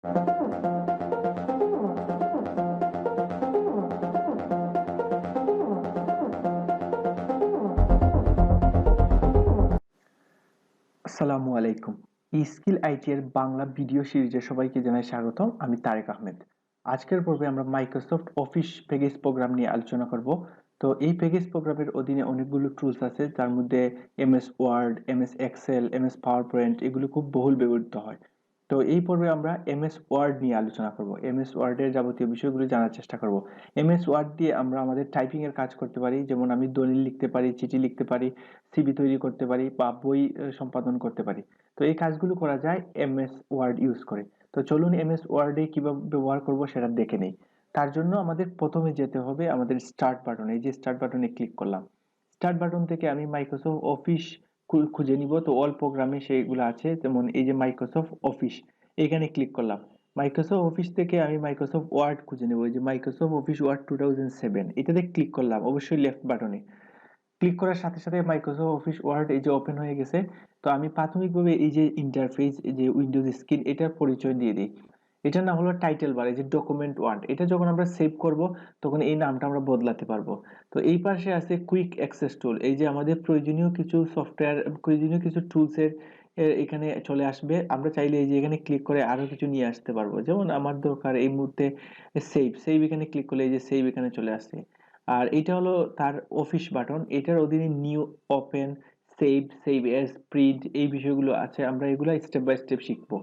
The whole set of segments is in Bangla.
আসসালামু আলাইকুম। স্কিল আইটি এর বাংলা ভিডিও সিরিজে সবাইকে জানাই স্বাগতম। আমি তারেক আহমেদ। আজকের পর্বে আমরা মাইক্রোসফট অফিস প্যাকেজ প্রোগ্রাম নিয়ে আলোচনা করব। তো এই প্যাকেজ প্রোগ্রামের অধীনে অনেকগুলো টুলস আছে, যার মধ্যে MS Word, MS Excel, MS PowerPoint এগুলো খুব বহুল ব্যবহৃত হয়। তো এই পর্বে আমরা এমএস ওয়ার্ড নিয়ে আলোচনা করব। এমএস ওয়ার্ডের যাবতীয় বিষয়গুলো জানার চেষ্টা করব। এমএস ওয়ার্ড দিয়ে আমরা আমাদের টাইপিং এর কাজ করতে পারি, যেমন আমি দলিল লিখতে পারি, চিঠি লিখতে পারি, সিভি তৈরি করতে পারি বা বই সম্পাদন করতে পারি। তো এই কাজগুলো করা যায় এমএস ওয়ার্ড ইউজ করে। তো চলুন এমএস ওয়ার্ডে কিভাবে ব্যবহার করব সেটা দেখে নেই। তার জন্য আমাদের প্রথমে যেতে হবে আমাদের স্টার্ট বাটনে। এই যে স্টার্ট বাটনে ক্লিক করলাম, স্টার্ট বাটন থেকে আমি মাইক্রোসফট অফিস খুঁজে নিব। তো অল প্রোগ্রামে সেগুলো আছে, যেমন এই যে মাইক্রোসফট অফিস, এখানে ক্লিক করলাম। মাইক্রোসফট অফিস থেকে আমি মাইক্রোসফট ওয়ার্ড খুঁজে নেব, এই যে মাইক্রোসফট অফিস ওয়ার্ড 2007, এটাতে ক্লিক করলাম অবশ্যই লেফট বাটনে। ক্লিক করার সাথে সাথে মাইক্রোসফট অফিস ওয়ার্ড এই যে ওপেন হয়ে গেছে। তো আমি প্রাথমিকভাবে এই যে ইন্টারফেস, এই যে উইন্ডোজ স্ক্রিন, এটার পরিচয় দিয়ে দিই। এটার নাম হলো টাইটেল বার, এই যে ডকুমেন্ট ওয়ার্ড। এটা যখন আমরা সেভ করব তখন এই নামটা আমরা বদলাতে পারবো। তো এই পাশে আছে কুইক অ্যাক্সেস টুল, এই যে আমাদের প্রয়োজনীয় কিছু সফটওয়্যার, প্রয়োজনীয় কিছু টুলসের এখানে চলে আসবে। আমরা চাইলে এই যে এখানে ক্লিক করে আরো কিছু নিয়ে আসতে পারবো, যেমন আমার দরকার এই মুহূর্তে সেভ। সেভ এখানে ক্লিক করলে এই যে সেভ এখানে চলে আসছে। আর এটা হলো তার অফিস বাটন। এটার অধীনে new, open, save, save S, print এই বিষয়গুলো আছে, আমরা এগুলো স্টেপ বাই স্টেপ শিখবো।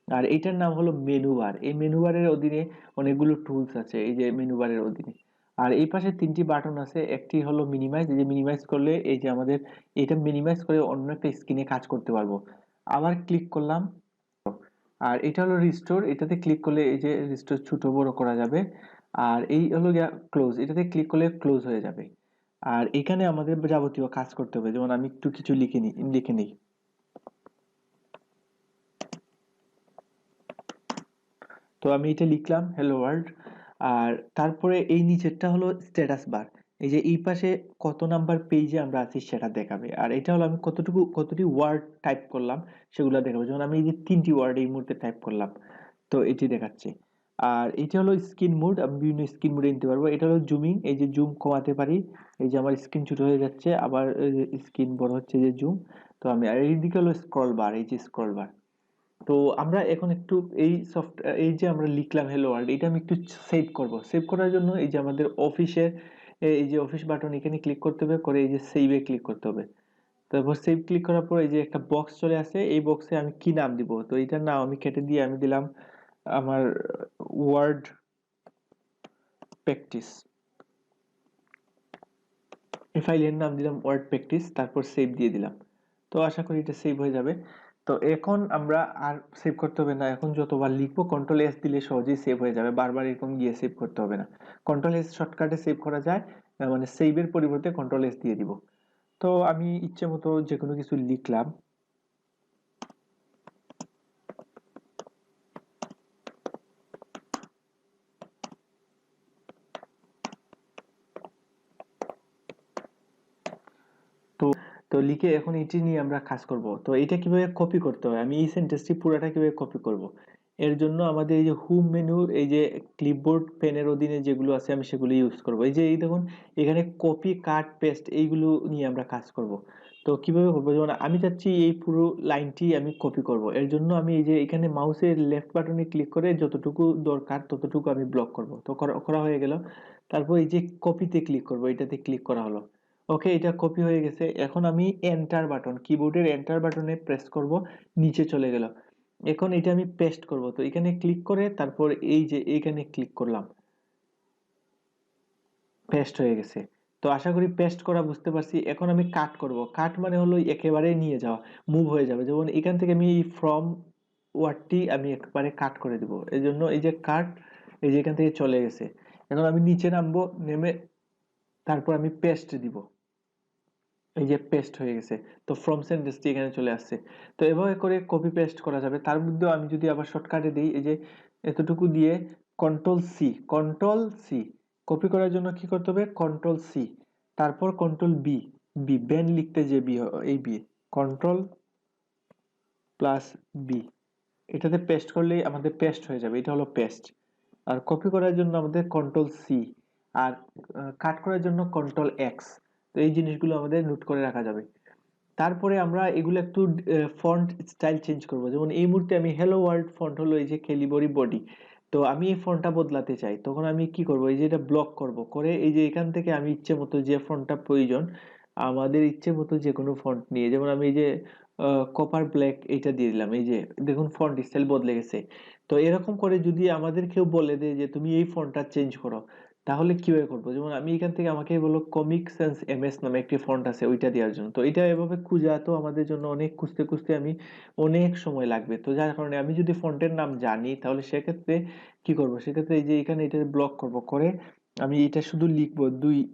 আর এটার নাম হলো মেনু বার। এই মেনু বারের অধীনে অনেকগুলো টুলস আছে, এই যে মেনু বারের অধীনে। আর এই পাশে তিনটি বাটন আছে, একটি হলো মিনিমাইজ, এই যে মিনিমাইজ করলে এই যে আমাদের এটা মিনিমাইজ করে অন্য একটা স্ক্রিনে কাজ করতে পারবো। আবার ক্লিক করলাম। আর এটা হলো রিস্টোর, এটাতে ক্লিক করলে এই যে রিস্টোর ছোট বড় করা যাবে। আর এই হলো গিয়া ক্লোজ, এটাতে ক্লিক করলে ক্লোজ হয়ে যাবে। আর এখানে আমাদের যাবতীয় কাজ করতে হবে, যেমন আমি একটু কিছু লিখে নিই। তো আমি এটা লিখলাম হ্যালো ওয়ার্ল্ড। আর তারপরে এই নিচেরটা হলো স্ট্যাটাস বার, এই যে এই পাশে কত নাম্বার পেজে আমরা আছি সেটা দেখাবে। আর এটা হলো আমি কতটি ওয়ার্ড টাইপ করলাম সেগুলো দেখাবে, যেমন আমি এই যে 3টি ওয়ার্ড এই মুহূর্তে টাইপ করলাম, তো এটি দেখাচ্ছে। আর এটা হলো স্ক্রিন মোড, আমি বিভিন্ন স্ক্রিন মোডে নিতে পারবো। এটা হলো জুমিং, এই যে জুম কমাতে পারি, এই যে আমার স্ক্রিন ছোট হয়ে যাচ্ছে, আবার স্ক্রিন বড় হচ্ছে, যে জুম। তো আমি আর এইদিকে হলো স্ক্রল বার, এই যে স্ক্রল বার। তো আমরা এখন একটু এই এই যে আমরা লিখলাম হ্যালো ওয়ার্ল্ড, এটা আমি একটু সেভ করব। সেভ করার জন্য এই যে আমাদের অফিসের এই যে অফিস বাটন, এখানে ক্লিক করতে হবে, করে এই যে সেভে ক্লিক করতে হবে। তারপর সেভ ক্লিক করার পর এই যে একটা বক্স চলে আসে, এই বক্সে আমি কি নাম দিব, তো এটার নাম আমি কেটে দিয়ে আমি দিলাম আমার ওয়ার্ড প্র্যাকটিস। এই ফাইলের নাম দিলাম ওয়ার্ড প্র্যাকটিস, তারপর সেভ দিয়ে দিলাম। তো আশা করি এটা সেভ হয়ে যাবে। তো এখন আমরা আর সেভ করতে হবে না, এখন যতবার লিখবো কন্ট্রোল এস দিলে সহজেই সেভ হয়ে যাবে, বারবার এরকম গিয়ে সেভ করতে হবে না। কন্ট্রোল এস শর্টকাটে সেভ করা যায়, মানে সেভের পরিবর্তে কন্ট্রোল এস দিয়ে দিব। তো আমি ইচ্ছে মতো যে কোনো কিছু লিখলাম। তো তো লিখে এখন এটি নিয়ে আমরা কাজ করব। তো এটা কিভাবে কপি করতে হয়, আমি এই সেন্টেন্সটি পুরোটা কিভাবে কপি করব, এর জন্য আমাদের এই যে হোম মেনুর এই যে ক্লিপবোর্ড পেনের অধীনে যেগুলো আছে আমি সেগুলো ইউজ করব। এই যে এই দেখুন এখানে কপি কাট পেস্ট এইগুলো নিয়ে আমরা কাজ করব। তো কিভাবে করবো, যেমন আমি চাচ্ছি এই পুরো লাইনটি আমি কপি করব, এর জন্য আমি এই যে এখানে মাউসের লেফট বাটনে ক্লিক করে যতটুকু দরকার ততটুকু আমি ব্লক করব। তো করা হয়ে গেল। তারপর এই যে কপিতে ক্লিক করব, এটাতে ক্লিক করা হলো। ওকে, এটা কপি হয়ে গেছে। এখন আমি এন্টার বাটন, কিবোর্ডের এন্টার বাটনে প্রেস করব, নিচে চলে গেল। এখন এটা আমি পেস্ট করব, তো এখানে ক্লিক করে তারপর এই যে এখানে ক্লিক করলাম, পেস্ট হয়ে গেছে। তো আশা করি পেস্ট করা বুঝতে পারছি। এখন আমি কাট করব, কাট মানে হলো একেবারে নিয়ে যাওয়া, মুভ হয়ে যাবে। যেমন এখান থেকে আমি এই ফ্রম ওয়ার্ডটি আমি একবারে কাট করে দিব, এই জন্য এই যে কাট, এই যে এখান থেকে চলে গেছে। এখন আমি নিচে নামবো, নেমে তারপর আমি পেস্ট দিব, এই যে পেস্ট হয়ে গেছে। তো ফ্রম সেন্টেন্সটি এখানে চলে আসছে। তো এভাবে করে কপি পেস্ট করা যাবে। তার মধ্যেও আমি যদি আবার শর্টকাটে দিই, এই যে এতটুকু দিয়ে control C, control C, copy করার জন্য কি করতে হবে, কন্ট্রোল সি, তারপর কন্ট্রোল বি, বি লিখতে যে বি, এই বি, কন্ট্রোল প্লাস বি, এটাতে পেস্ট করলেই আমাদের পেস্ট হয়ে যাবে, এটা হলো পেস্ট। আর কপি করার জন্য আমাদের কন্ট্রোল সি, আর কাট করার জন্য কন্ট্রোল এক্স। তো এই জিনিসগুলো আমাদের নোট করে রাখা যাবে। তারপরে আমরা এগুলো একটু ফন্ট স্টাইল চেঞ্জ করব। যেমন এই মুহূর্তে আমি হ্যালো ওয়ার্ল্ড ফন্ট হলো এই যে ক্যালিবরি বডি, তো আমি এই ফন্টটা বদলাতে চাই, তখন আমি কি করব, এই যে এটা ব্লক করব, করে এই যে এখান থেকে আমি ইচ্ছে মতো যে ফন্টটা প্রয়োজন আমাদের ইচ্ছে মতো যে কোনো ফন্ট নিয়ে, যেমন আমি এই যে কপার ব্ল্যাক এইটা দিয়ে দিলাম, এই যে দেখুন ফন্ট স্টাইল বদলে গেছে। তো এরকম করে যদি আমাদের কেউ বলে দেয় যে তুমি এই ফন্টটা চেঞ্জ করো, তাহলে কিভাবে করবো? যেমন আমি এখান থেকে, আমাকে বললো কমিক সেন্স এমএস নামে একটি ফন্ট আছে ওইটা দেওয়ার জন্য, তো এটা এভাবে খুঁজা তো আমাদের জন্য অনেক খুঁজতে খুঁজতে আমি অনেক সময় লাগবে। তো যার কারণে আমি যদি ফন্টের নাম জানি তাহলে সেক্ষেত্রে কি করব, সেক্ষেত্রে এই যে এখানে এটা ব্লক করব, করে আমি এটা শুধু লিখবো,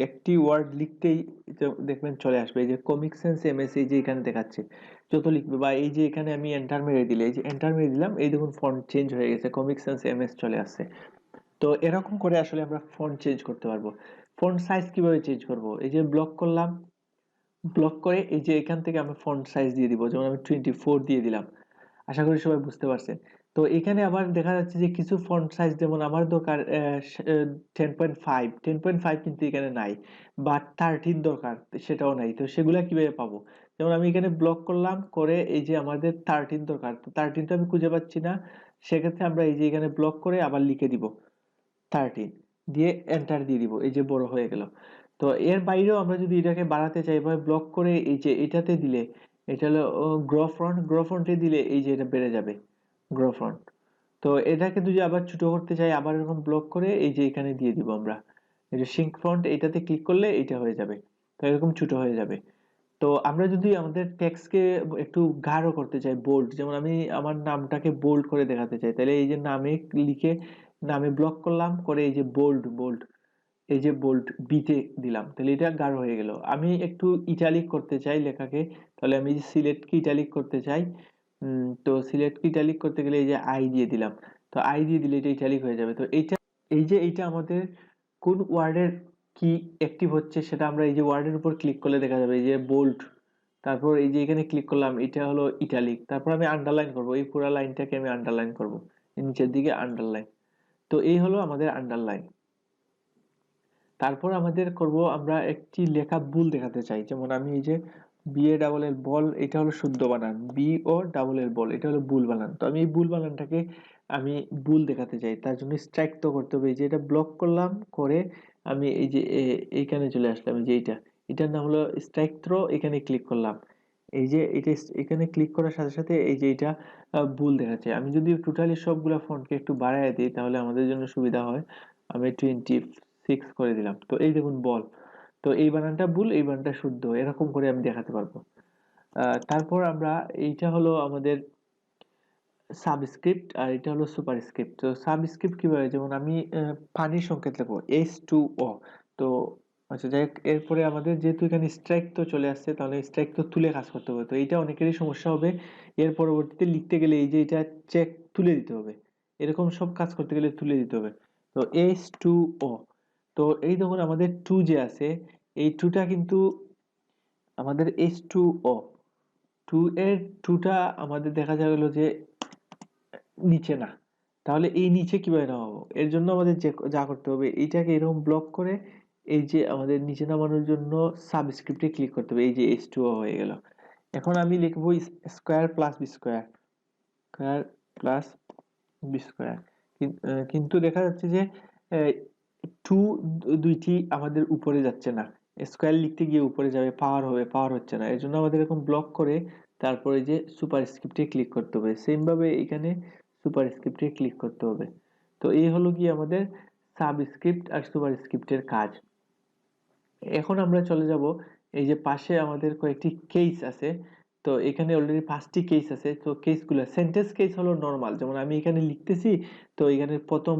একটি ওয়ার্ড লিখতেই এটা দেখবেন চলে আসবে, এই যে কমিক সেন্স এমএস, এই যে এখানে দেখাচ্ছে যত লিখবে, বা এই যে এখানে আমি এন্টার মেরে দিলে, এই যে এন্টার মেরে দিলাম, এই দেখুন ফন্ট চেঞ্জ হয়ে গেছে, কমিক সেন্স এমএস চলে আসছে। তো এরকম করে আসলে আমরা ফন্ট চেঞ্জ করতে পারবো। ফন্ট সাইজ কিভাবে চেঞ্জ করব, এই যে ব্লক করলাম, ব্লক করে এই যে এখান থেকে আমি ফন্ট সাইজ দিয়ে দিব, যেমন আমি 24 দিয়ে দিলাম। আশা করি সবাই বুঝতে পারছেন। তো এখানে আবার দেখা যাচ্ছে যে কিছু ফন্ট সাইজ, যেমন আমার দরকার 10.5, 10.5 কিন্তু এখানে নাই, বা 13 দরকার, সেটাও নাই। তো সেগুলা কিভাবে পাবো? যেমন আমি এখানে ব্লক করলাম, করে এই যে আমাদের 13 দরকার, তো 13 তো আমি খুঁজে পাচ্ছি না, সেক্ষেত্রে আমরা এই যে এখানে ব্লক করে আবার লিখে দিব 13, দিয়ে এন্টার দিয়ে দিব, এই যে বড় হয়ে গেল। তো এর বাইরেও আমরা যদি এটাকে বাড়াতে চাই, এভাবে ব্লক করে এই যে এটাতে দিলে, এটা হলো গ্রো ফন্টে দিলে এই যে এটা বেড়ে যাবে, গ্রো ফন্ট। তো এটাকে যদি আবার ছোট করতে চাই, আবার এরকম ব্লক করে এই যে এখানে দিয়ে দিব আমরা, এই যে সিঙ্ক ফন্ট, এটাতে ক্লিক করলে এটা হয়ে যাবে, তো এরকম ছোট হয়ে যাবে। তো আমরা যদি আমাদের টেক্সটকে একটু গাঢ় করতে চাই, বোল্ড, যেমন আমি আমার নামটাকে বোল্ড করে দেখাতে চাই, তাহলে এই যে নামে লিখে, নামে ব্লক করলাম, করে এই যে বোল্ড, এই যে বোল্ড বিতে দিলাম, তাহলে এটা গাঢ় হয়ে গেল। আমি একটু ইটালিক করতে চাই লেখাকে, তাহলে আমি যে সিলেক্ট কি ইটালিক করতে চাই, তো সিলেক্ট কি ইটালিক করতে গেলে এই যে আই দিয়ে দিলাম, তো আই দিয়ে দিলে এটা ইটালিক হয়ে যাবে। তো এইটা, এই যে এইটা আমাদের কোন ওয়ার্ডের কি অ্যাক্টিভ হচ্ছে সেটা আমরা এই যে ওয়ার্ডের উপর ক্লিক করলে দেখা যাবে, এই যে বোল্ড, তারপর এই যে এখানে ক্লিক করলাম, এটা হলো ইটালিক, তারপর আমি আন্ডারলাইন করব, এই পুরো লাইনটাকে আমি আন্ডারলাইন করব, নিচের দিকে আন্ডারলাইন। তো এই হলো আমাদের আন্ডারলাইন। তারপর আমাদের করব, আমরা একটি লেখা ভুল দেখাতে চাই, যেমন আমি এই যে বি এ ডাবল এল বল, এটা হলো শুদ্ধ বানান, বি ও ডাবল এল বল এটা হলো ভুল বানান, তো আমি এই ভুল বানানটাকে আমি ভুল দেখাতে চাই, তার জন্য স্ট্রাইক তো করতে হবে, এই যে এটা ব্লক করলাম, করে আমি এই যে এইখানে চলে আসলাম, এই যে এইটা, এটার নাম হলো স্ট্রাইক থ্রো, এখানে ক্লিক করলাম, এই যে এটা এখানে ক্লিক করার সাথে সাথে এই যে এটা ভুল দেখাচ্ছে। আমি যদি টোটালি সবগুলা ফন্টকে একটু বাড়ায় দিই তাহলে আমাদের জন্য সুবিধা হয়, আমি 26 করে দিলাম, তো এই দেখুন বল, তো এই বানানটা ভুল, এই বানানটা শুদ্ধ, এরকম করে আমি দেখাতে পারবো। তারপর আমরা, এইটা হলো আমাদের সাবস্ক্রিপ্ট, আর এটা হলো সুপারস্ক্রিপ্ট। তো সাবস্ক্রিপ্ট কিভাবে, যেমন আমি পানির সংকেত লিখবো H2O, তো আচ্ছা যাই হোক, এরপরে আমাদের যেহেতু এখানে স্ট্রাইক তো চলে আসছে, তাহলে স্ট্রাইক তো তুলে কাজ করতে হবে, তো এইটা অনেকেরই সমস্যা হবে, এর পরবর্তীতে লিখতে গেলে এই যে এটা চেক তুলে দিতে হবে, এরকম সব কাজ করতে গেলে তুলে দিতে হবে। তো H2O, তো এই দেখুন আমাদের টু যে আছে, এই টুটা কিন্তু আমাদের H2O, টু এর টুটা আমাদের দেখা গেল যে নিচে না, তাহলে এই নিচে কিভাবে নামাবো, এর জন্য আমাদের যে যা করতে হবে, এইটাকে এরকম ব্লক করে এই যে আমাদের নিচে নামানোর জন্য সাবস্ক্রিপ্টে ক্লিক করতে হবে, এই যে H2O হয়ে গেল। এখন আমি লিখবো square plus B square, square plus B square, কিন্তু দেখা যাচ্ছে যে টু দুইটি আমাদের উপরে যাচ্ছে না, স্কোয়ার লিখতে গিয়ে উপরে যাবে, পাওয়ার হবে, পাওয়ার হচ্ছে না, এর জন্য আমাদের এরকম ব্লক করে তারপরে যে সুপার স্ক্রিপ্টে ক্লিক করতে হবে, সেম ভাবে এখানে সুপার স্ক্রিপ্টে ক্লিক করতে হবে। তো এই হলো কি আমাদের সাবস্ক্রিপ্ট আর সুপার স্ক্রিপ্টের কাজ। এখন আমরা চলে যাব, এই যে পাশে আমাদের কয়েকটি কেস আছে, তো এখানে অলরেডি 5টি কেস আছে, তো কেসগুলো, সেন্টেন্স কেস হলো নরমাল, যেমন আমি এখানে লিখতেছি, তো এখানে প্রথম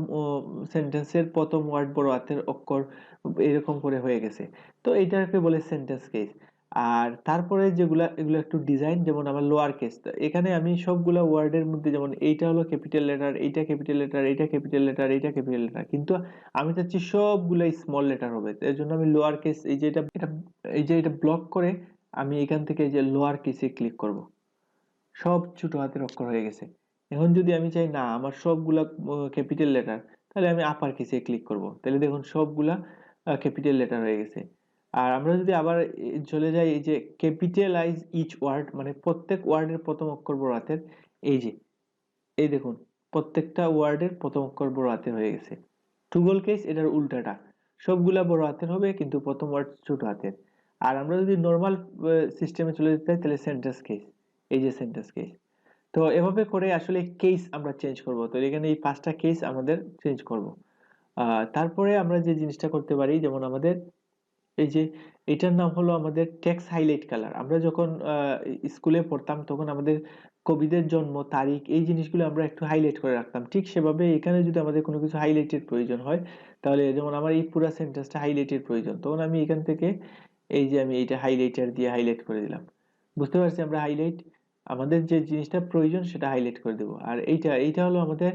সেন্টেন্সের প্রথম ওয়ার্ড বড় হাতের অক্ষর এরকম করে হয়ে গেছে, তো এটাকে বলে সেন্টেন্স কেস। আর তারপরে যেগুলা, এগুলো একটু ডিজাইন, যেমন আমার লোয়ার কেস, এখানে আমি সবগুলা ওয়ার্ডের মধ্যে, যেমন এইটা হলো ক্যাপিটাল লেটার, এইটা ক্যাপিটাল লেটার, এইটা ক্যাপিটাল লেটার, এইটা ক্যাপিটাল লেটার, কিন্তু আমি চাচ্ছি সবগুলাই স্মল লেটার হবে, এর জন্য আমি লোয়ার কেস, এই যে এটা এই যে এটা ব্লক করে আমি এখান থেকে এই যে লোয়ার কেসে ক্লিক করব, সব ছোট হাতের অক্ষর হয়ে গেছে। এখন যদি আমি চাই না আমার সবগুলা ক্যাপিটাল লেটার, তাহলে আমি আপার কেসে ক্লিক করব, তাহলে দেখুন সবগুলা ক্যাপিটাল লেটার হয়ে গেছে। আর আমরা যদি আবার চলে যাই এই যে ক্যাপিটালাইজ ইচ ওয়ার্ড, মানে প্রত্যেক ওয়ার্ডের প্রথম অক্ষর বড় হাতের, এই যে এই দেখুন প্রত্যেকটা ওয়ার্ডের প্রথম অক্ষর বড় হাতের হয়ে গেছে। টুগল কেস এটার উল্টাটা, সবগুলা বড় হাতের হবে কিন্তু প্রথম ওয়ার্ড ছোট হাতের। আর আমরা যদি নর্মাল সিস্টেমে চলে যেতে চাই তাহলে সেন্টেন্স কেস, এই যে সেন্টেন্স কেস। তো এভাবে করে আসলে কেস আমরা চেঞ্জ করব, তো এখানে এই 5টা কেস আমাদের চেঞ্জ করব। তারপরে আমরা যে জিনিসটা করতে পারি, যেমন আমাদের এই যে এটার নাম হলো আমাদের টেক্সট হাইলাইট কালার। আমরা যখন স্কুলে পড়তাম তখন আমাদের কবিদের জন্ম তারিখ এই জিনিসগুলো আমরা একটু হাইলাইট করে রাখতাম, ঠিক সেভাবে এখানে যদি আমাদের কোনো কিছু হাইলাইটের প্রয়োজন হয়, তাহলে যেমন আমার এই পুরো সেন্টেন্সটা হাইলাইটের প্রয়োজন, তখন আমি এখান থেকে এই যে আমি এইটা হাইলাইটার দিয়ে হাইলাইট করে দিলাম। বুঝতে পারছি আমরা হাইলাইট আমাদের যে জিনিসটা প্রয়োজন সেটা হাইলাইট করে দেবো। আর এইটা এইটা হলো আমাদের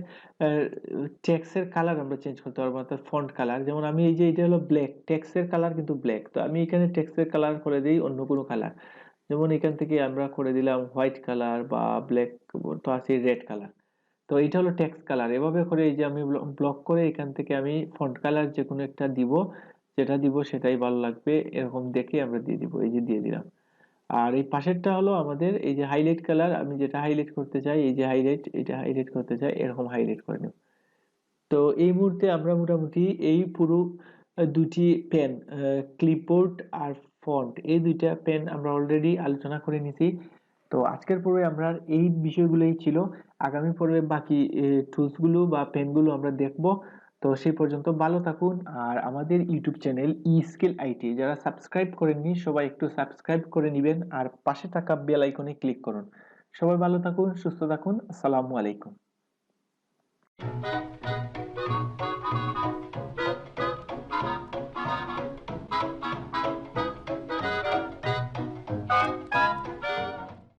টেক্সটের কালার আমরা চেঞ্জ করতে পারবো, অর্থাৎ ফন্ট কালার। যেমন আমি এই যে এটা হলো ব্ল্যাক, টেক্সটের কালার কিন্তু ব্ল্যাক, তো আমি এখানে টেক্সটের কালার করে দিই অন্য কোনো কালার। যেমন এখান থেকে আমরা করে দিলাম হোয়াইট কালার বা ব্ল্যাক, তো আছে রেড কালার। তো এটা হলো টেক্সট কালার। এভাবে করে এই যে আমি ব্লক করে এখান থেকে আমি ফন্ট কালার যে কোনো একটা দিব, যেটা দিব সেটাই ভালো লাগবে এরকম দেখে আমরা দিয়ে দিব, এই যে দিয়ে দিলাম। আর এই পাশেরটা হলো আমাদের এই যে হাইলাইট কালার, আমি যেটা হাইলাইট করতে চাই, এই যে হাইলাইট, এটা হাইলাইট করতে চাই এরকম হাইলাইট করে নেব। তো এই মুহূর্তে আমরা মোটামুটি এই পুরো দুটি পেন, ক্লিপবোর্ড আর ফন্ট, এই দুইটা পেন আমরা অলরেডি আলোচনা করে নিছি। তো আজকের পর্বে আমরা এই বিষয়গুলোই ছিল। আগামী পর্বে বাকি টুলস গুলো বা পেন গুলো আমরা দেখব। তো সেই পর্যন্ত ভালো থাকুন। আর আমাদের ইউটিউব চ্যানেল স্কিল আইটি যারা সাবস্ক্রাইব করেননি সবাই একটু সাবস্ক্রাইব করে নেবেন আর পাশে থাকা বেল আইকনে ক্লিক করুন। সবাই ভালো থাকুন, সুস্থ থাকুন। আসসালামু আলাইকুম।